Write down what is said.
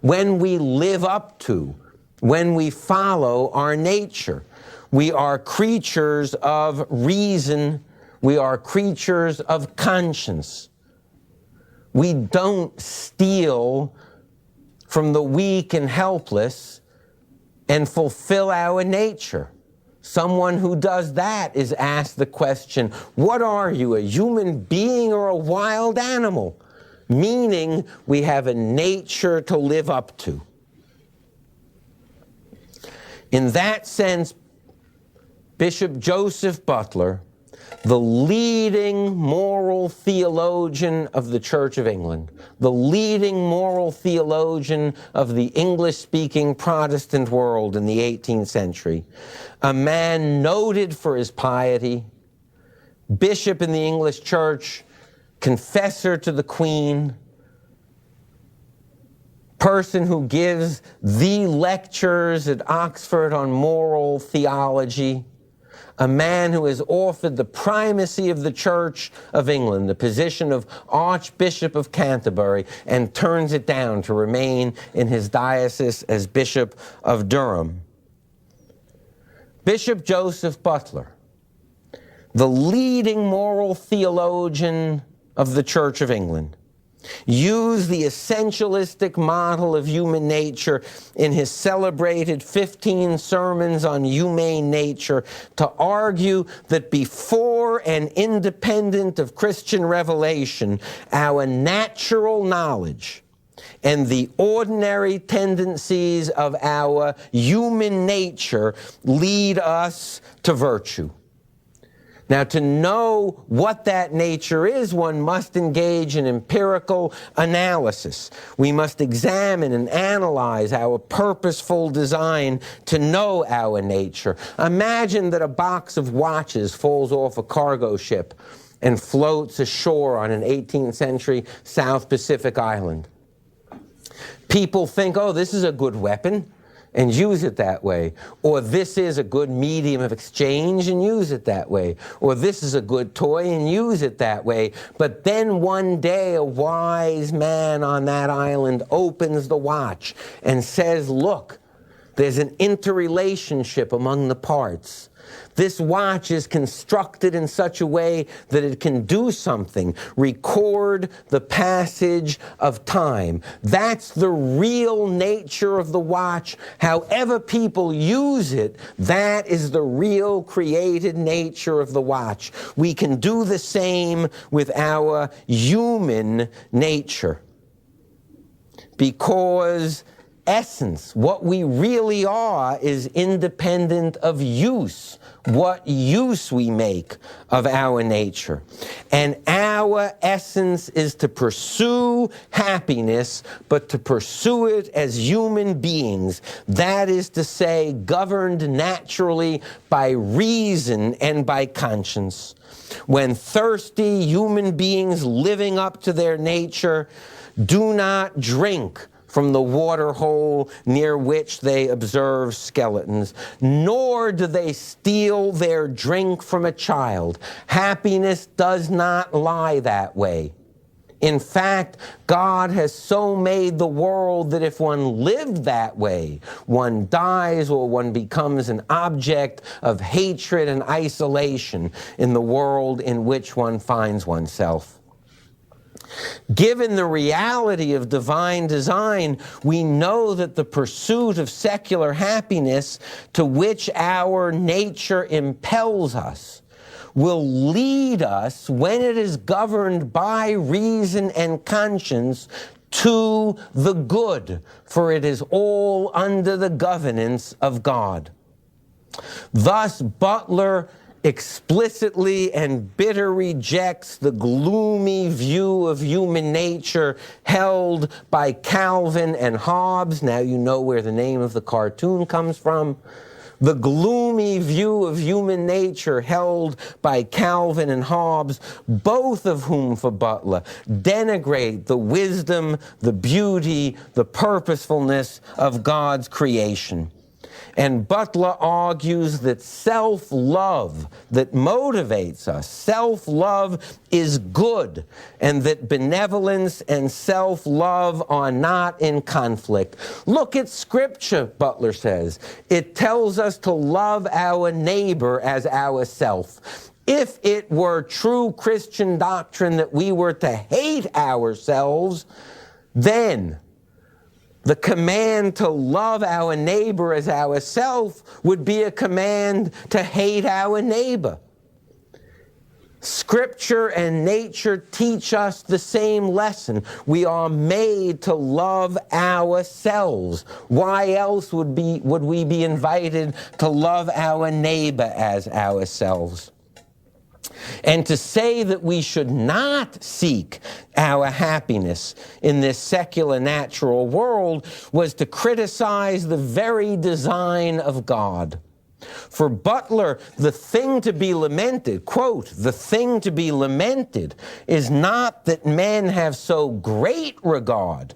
when we live up to, when we follow our nature. We are creatures of reason. We are creatures of conscience. We don't steal from the weak and helpless and fulfill our nature. Someone who does that is asked the question, what are you, a human being or a wild animal? Meaning we have a nature to live up to. In that sense, Bishop Joseph Butler, the leading moral theologian of the Church of England, the leading moral theologian of the English-speaking Protestant world in the 18th century, a man noted for his piety, bishop in the English Church, confessor to the Queen, person who gives the lectures at Oxford on moral theology, a man who has offered the primacy of the Church of England, the position of Archbishop of Canterbury, and turns it down to remain in his diocese as Bishop of Durham. Bishop Joseph Butler, the leading moral theologian of the Church of England, used the essentialistic model of human nature in his celebrated 15 sermons on humane nature to argue that before and independent of Christian revelation, our natural knowledge and the ordinary tendencies of our human nature lead us to virtue. Now, to know what that nature is, one must engage in empirical analysis. We must examine and analyze our purposeful design to know our nature. Imagine that a box of watches falls off a cargo ship and floats ashore on an 18th century South Pacific island. People think, oh, this is a good weapon, and use it that way. Or this is a good medium of exchange and use it that way. Or this is a good toy and use it that way. But then one day a wise man on that island opens the watch and says, look, there's an interrelationship among the parts. This watch is constructed in such a way that it can do something, record the passage of time. That's the real nature of the watch. However people use it, that is the real created nature of the watch. We can do the same with our human nature. Because essence, what we really are, is independent of use, what use we make of our nature. And our essence is to pursue happiness, but to pursue it as human beings. That is to say, governed naturally by reason and by conscience. When thirsty human beings living up to their nature do not drink from the water hole near which they observe skeletons, nor do they steal their drink from a child. Happiness does not lie that way. In fact, God has so made the world that if one lived that way, one dies or one becomes an object of hatred and isolation in the world in which one finds oneself. Given the reality of divine design, we know that the pursuit of secular happiness to which our nature impels us will lead us, when it is governed by reason and conscience, to the good, for it is all under the governance of God. Thus, Butler explicitly and bitter rejects the gloomy view of human nature held by Calvin and Hobbes. Now you know where the name of the cartoon comes from. The gloomy view of human nature held by Calvin and Hobbes, both of whom, for Butler, denigrate the wisdom, the beauty, the purposefulness of God's creation. And Butler argues that self-love that motivates us, self-love is good, and that benevolence and self-love are not in conflict. Look at Scripture, Butler says. It tells us to love our neighbor as ourself. If it were true Christian doctrine that we were to hate ourselves, then the command to love our neighbor as ourselves would be a command to hate our neighbor. Scripture and nature teach us the same lesson. We are made to love ourselves. Why else would we be invited to love our neighbor as ourselves? And to say that we should not seek our happiness in this secular natural world was to criticize the very design of God. For Butler, the thing to be lamented, quote, the thing to be lamented is not that men have so great regard